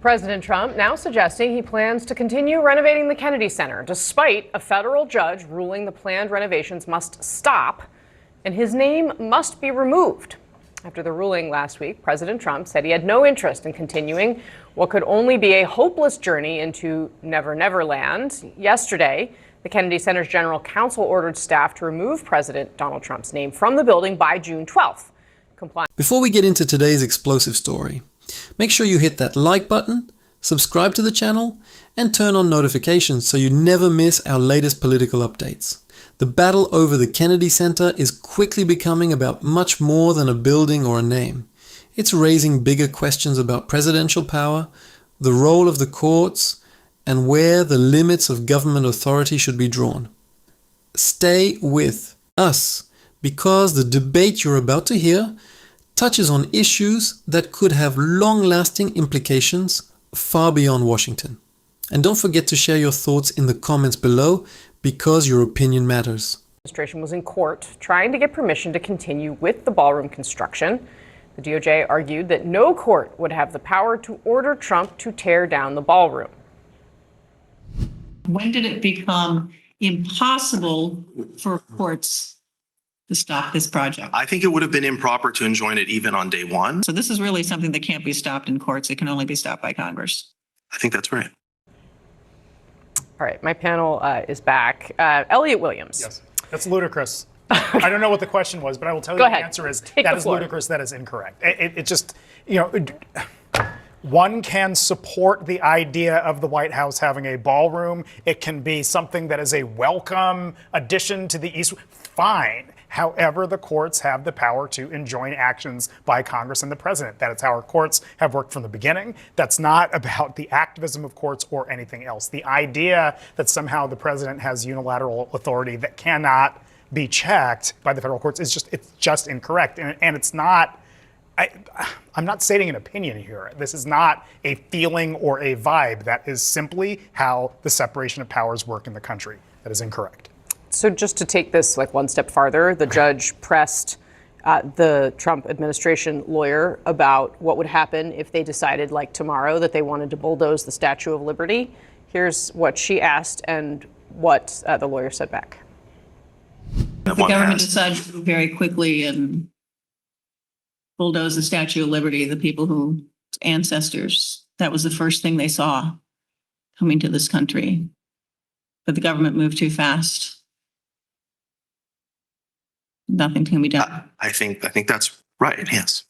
President Trump now suggesting he plans to continue renovating the Kennedy Center, despite a federal judge ruling the planned renovations must stop and his name must be removed. After the ruling last week, President Trump said he had no interest in continuing what could only be a hopeless journey into Never Never Land. Yesterday, the Kennedy Center's general counsel ordered staff to remove President Donald Trump's name from the building by June 12th. Before we get into today's explosive story, make sure you hit that like button, subscribe to the channel, and turn on notifications so you never miss our latest political updates. The battle over the Kennedy Center is quickly becoming about much more than a building or a name. It's raising bigger questions about presidential power, the role of the courts, and where the limits of government authority should be drawn. Stay with us, because the debate you're about to hear touches on issues that could have long-lasting implications far beyond Washington. And don't forget to share your thoughts in the comments below, because your opinion matters. The administration was in court trying to get permission to continue with the ballroom construction. The DOJ argued that no court would have the power to order Trump to tear down the ballroom. When did it become impossible for courts to stop this project? I think it would have been improper to enjoin it even on day one. So this is really something that can't be stopped in courts. It can only be stopped by Congress. I think that's right. All right, my panel is back. Elliot Williams. Yes, that's ludicrous. I don't know what the question was, but I will tell you the answer is that is ludicrous, that is incorrect. It just, one can support the idea of the White House having a ballroom. It can be something that is a welcome addition to the East. Fine. However, the courts have the power to enjoin actions by Congress and the president. That is how our courts have worked from the beginning. That's not about the activism of courts or anything else. The idea that somehow the president has unilateral authority that cannot be checked by the federal courts is it's just incorrect. And it's not, I'm not stating an opinion here. This is not a feeling or a vibe. That is simply how the separation of powers work in the country. That is incorrect. So just to take this one step farther, the judge pressed the Trump administration lawyer about what would happen if they decided tomorrow that they wanted to bulldoze the Statue of Liberty. Here's what she asked and what the lawyer said back. If the government decided to move very quickly and bulldoze the Statue of Liberty, the people whose ancestors, that was the first thing they saw coming to this country. But the government moved too fast. Nothing can be done. I think that's right. Yes.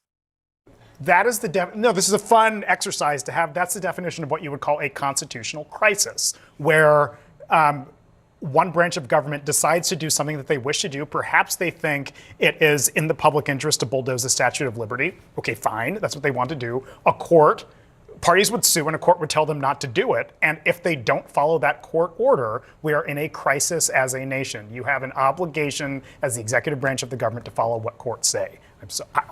That is no, this is a fun exercise to have. That's the definition of what you would call a constitutional crisis, where one branch of government decides to do something that they wish to do. Perhaps they think it is in the public interest to bulldoze the Statue of Liberty. Okay, fine. That's what they want to do. Parties would sue and a court would tell them not to do it. And if they don't follow that court order, we are in a crisis as a nation. You have an obligation as the executive branch of the government to follow what courts say.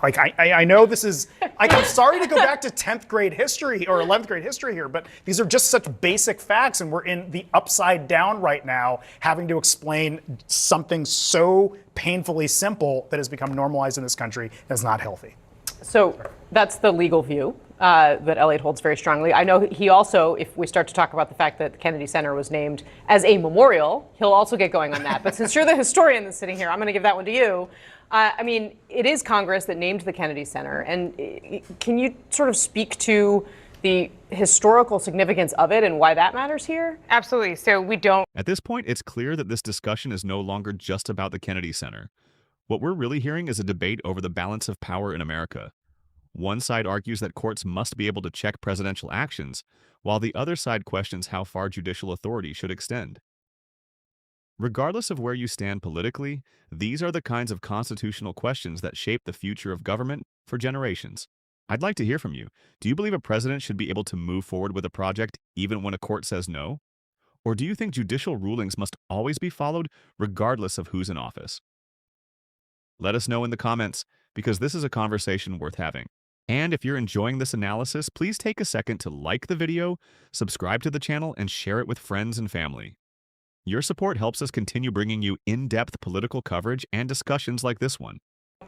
I know this is, I'm sorry to go back to 10th grade history or 11th grade history here, but these are just such basic facts, and we're in the upside down right now, having to explain something so painfully simple that has become normalized in this country and is not healthy. So that's the legal view that Elliot holds very strongly. I know he also, if we start to talk about the fact that the Kennedy Center was named as a memorial, he'll also get going on that. But since you're the historian that's sitting here, I'm going to give that one to you. It is Congress that named the Kennedy Center. And can you sort of speak to the historical significance of it and why that matters here? Absolutely. So we don't. At this point, it's clear that this discussion is no longer just about the Kennedy Center. What we're really hearing is a debate over the balance of power in America. One side argues that courts must be able to check presidential actions, while the other side questions how far judicial authority should extend. Regardless of where you stand politically, these are the kinds of constitutional questions that shape the future of government for generations. I'd like to hear from you. Do you believe a president should be able to move forward with a project even when a court says no? Or do you think judicial rulings must always be followed regardless of who's in office? Let us know in the comments, because this is a conversation worth having. And if you're enjoying this analysis, please take a second to like the video, subscribe to the channel, and share it with friends and family. Your support helps us continue bringing you in-depth political coverage and discussions like this one.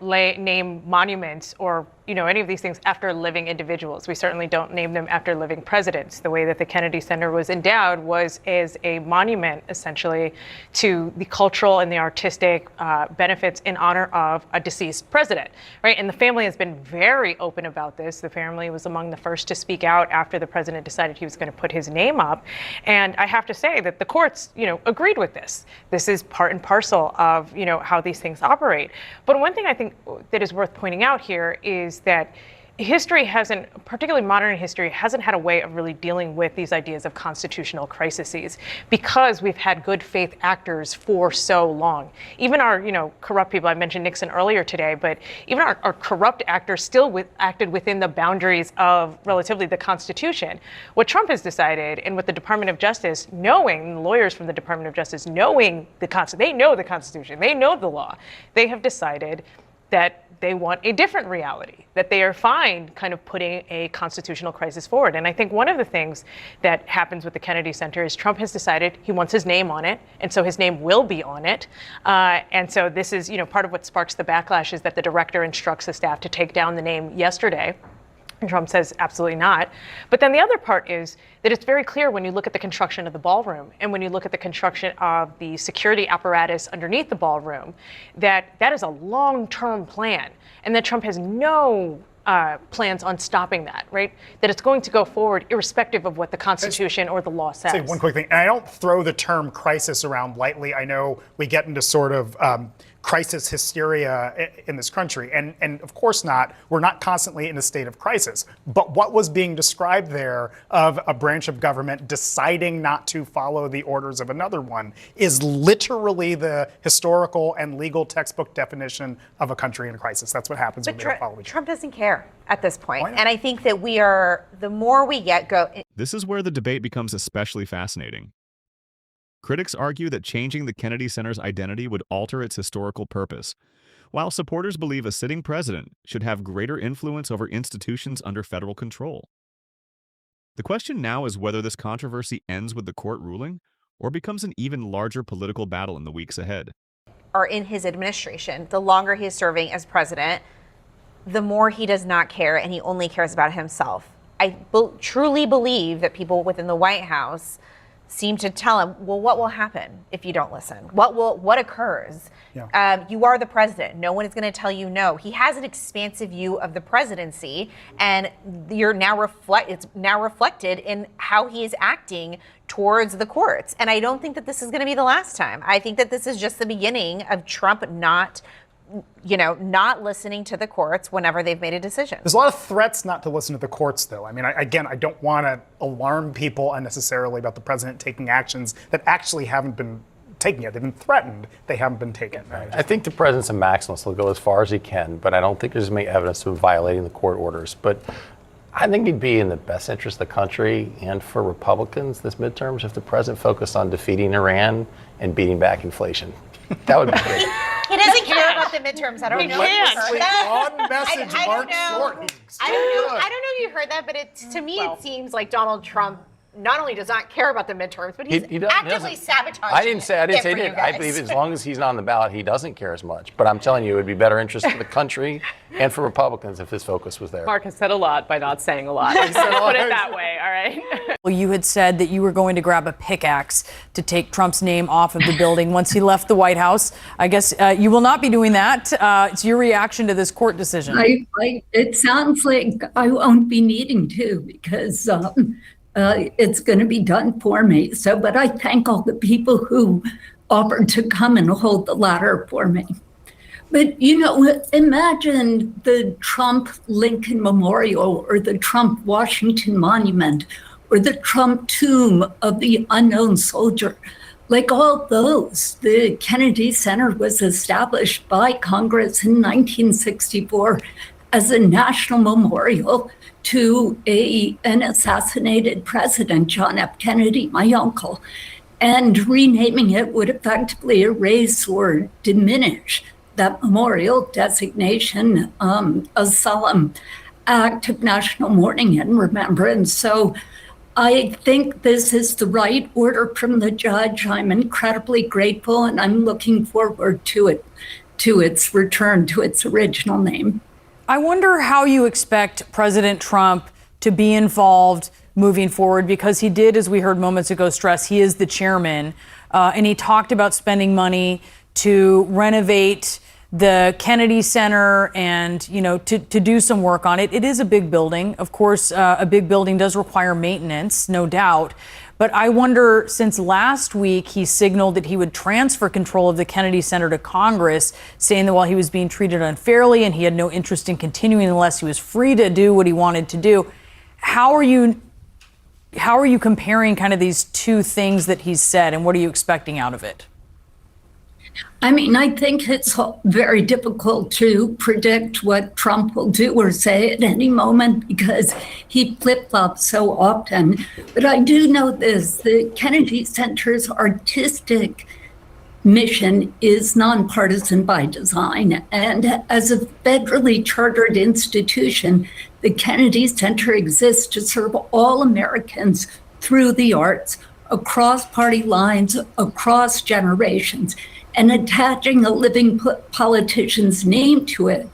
Name monuments or any of these things after living individuals. We certainly don't name them after living presidents. The way that the Kennedy Center was endowed was as a monument, essentially, to the cultural and the artistic benefits in honor of a deceased president, right? And the family has been very open about this. The family was among the first to speak out after the president decided he was going to put his name up. And I have to say that the courts, agreed with this. This is part and parcel of, how these things operate. But one thing I think that is worth pointing out here is that history hasn't, particularly modern history, hasn't had a way of really dealing with these ideas of constitutional crises because we've had good faith actors for so long. Even our, corrupt people, I mentioned Nixon earlier today, but even our corrupt actors still acted within the boundaries of relatively the Constitution. What Trump has decided, and what the Department of Justice, knowing, the lawyers from the Department of Justice, knowing the Constitution, they know the Constitution, they know the law, they have decided that they want a different reality, that they are fine kind of putting a constitutional crisis forward. And I think one of the things that happens with the Kennedy Center is Trump has decided he wants his name on it, and so his name will be on it. And so this is, part of what sparks the backlash is that the director instructs the staff to take down the name yesterday. And Trump says absolutely not. But then the other part is that it's very clear when you look at the construction of the ballroom and when you look at the construction of the security apparatus underneath the ballroom, that is a long-term plan, and that Trump has no plans on stopping that, right? That it's going to go forward irrespective of what the Constitution or the law says. Say one quick thing, and I don't throw the term crisis around lightly. I know we get into sort of crisis hysteria in this country, and of course not. We're not constantly in a state of crisis. But what was being described there of a branch of government deciding not to follow the orders of another one is literally the historical and legal textbook definition of a country in crisis. That's what happens when they don't follow each other. Trump doesn't care at this point. And I think that the more we go. This is where the debate becomes especially fascinating. Critics argue that changing the Kennedy Center's identity would alter its historical purpose, while supporters believe a sitting president should have greater influence over institutions under federal control. The question now is whether this controversy ends with the court ruling or becomes an even larger political battle in the weeks ahead. Or in his administration, the longer he's serving as president, the more he does not care, and he only cares about himself. I truly believe that people within the White House seem to tell him, well, what will happen if you don't listen? What occurs? Yeah. You are the president. No one is going to tell you no. He has an expansive view of the presidency, and it's now reflected in how he is acting towards the courts. And I don't think that this is going to be the last time. I think that this is just the beginning of Trump not listening to the courts whenever they've made a decision. There's a lot of threats not to listen to the courts, though. I mean, I don't want to alarm people unnecessarily about the president taking actions that actually haven't been taken yet. They've been threatened. They haven't been taken. I think the president's a maximalist. He'll go as far as he can, but I don't think there's any evidence of violating the court orders. But I think it'd be in the best interest of the country and for Republicans this midterms if the president focused on defeating Iran and beating back inflation. That would be great. He doesn't care about the midterms. I don't know if you heard that. On message, Mark Short. I don't know if you heard that, but to me it seems like Donald Trump not only does not care about the midterms, but he's actively sabotaging I didn't say it. I believe as long as he's not on the ballot, he doesn't care as much. But I'm telling you, it would be better interest for the country and for Republicans if his focus was there. Mark has said a lot by not saying a lot. Put it that way, all right? Well, you had said that you were going to grab a pickaxe to take Trump's name off of the building once he left the White House. I guess you will not be doing that. It's your reaction to this court decision. It sounds like I won't be needing to because it's going to be done for me. But I thank all the people who offered to come and hold the ladder for me. But, imagine the Trump Lincoln Memorial or the Trump Washington Monument or the Trump Tomb of the Unknown Soldier. Like all those, the Kennedy Center was established by Congress in 1964 as a national memorial to an assassinated president, John F. Kennedy, my uncle. And renaming it would effectively erase or diminish that memorial designation, a solemn act of national mourning and remembrance. So I think this is the right order from the judge. I'm incredibly grateful, and I'm looking forward to its return to its original name. I wonder how you expect President Trump to be involved moving forward, because he did, as we heard moments ago, stress he is the chairman, and he talked about spending money to renovate the Kennedy Center and, to do some work on it. It is a big building. Of course, a big building does require maintenance, no doubt. But I wonder, since last week he signaled that he would transfer control of the Kennedy Center to Congress, saying that while he was being treated unfairly and he had no interest in continuing unless he was free to do what he wanted to do, how are you comparing kind of these two things that he's said, and what are you expecting out of it? I mean, I think it's very difficult to predict what Trump will do or say at any moment because he flip-flops so often. But I do know this, the Kennedy Center's artistic mission is nonpartisan by design. And as a federally chartered institution, the Kennedy Center exists to serve all Americans through the arts, across party lines, across generations. And attaching a living politician's name to it,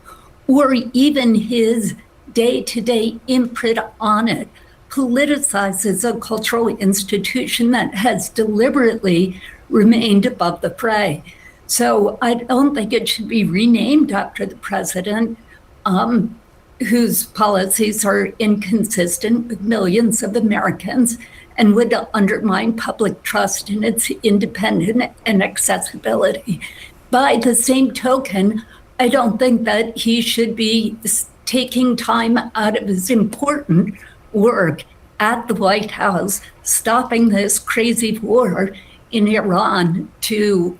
or even his day-to-day imprint on it, politicizes a cultural institution that has deliberately remained above the fray. So I don't think it should be renamed after the president, whose policies are inconsistent with millions of Americans and would undermine public trust in its independence and accessibility. By the same token, I don't think that he should be taking time out of his important work at the White House, stopping this crazy war in Iran to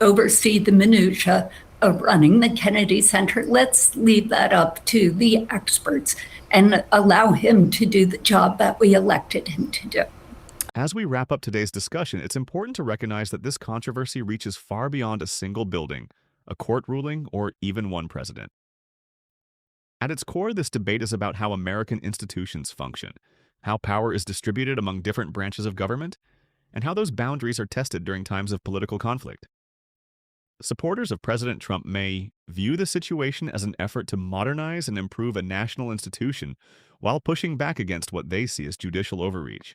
oversee the minutia of running the Kennedy Center. Let's leave that up to the experts and allow him to do the job that we elected him to do. As we wrap up today's discussion, it's important to recognize that this controversy reaches far beyond a single building, a court ruling, or even one president. At its core, this debate is about how American institutions function, how power is distributed among different branches of government, and how those boundaries are tested during times of political conflict. Supporters of President Trump may view the situation as an effort to modernize and improve a national institution while pushing back against what they see as judicial overreach.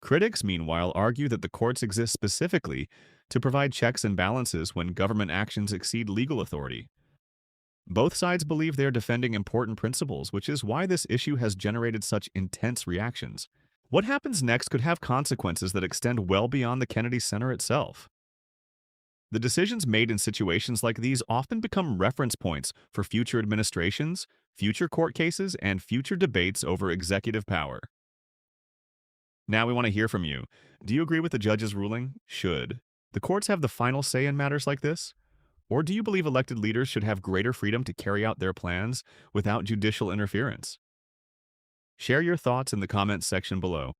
Critics, meanwhile, argue that the courts exist specifically to provide checks and balances when government actions exceed legal authority. Both sides believe they are defending important principles, which is why this issue has generated such intense reactions. What happens next could have consequences that extend well beyond the Kennedy Center itself. The decisions made in situations like these often become reference points for future administrations, future court cases, and future debates over executive power. Now we want to hear from you. Do you agree with the judge's ruling? Should the courts have the final say in matters like this? Or do you believe elected leaders should have greater freedom to carry out their plans without judicial interference? Share your thoughts in the comments section below.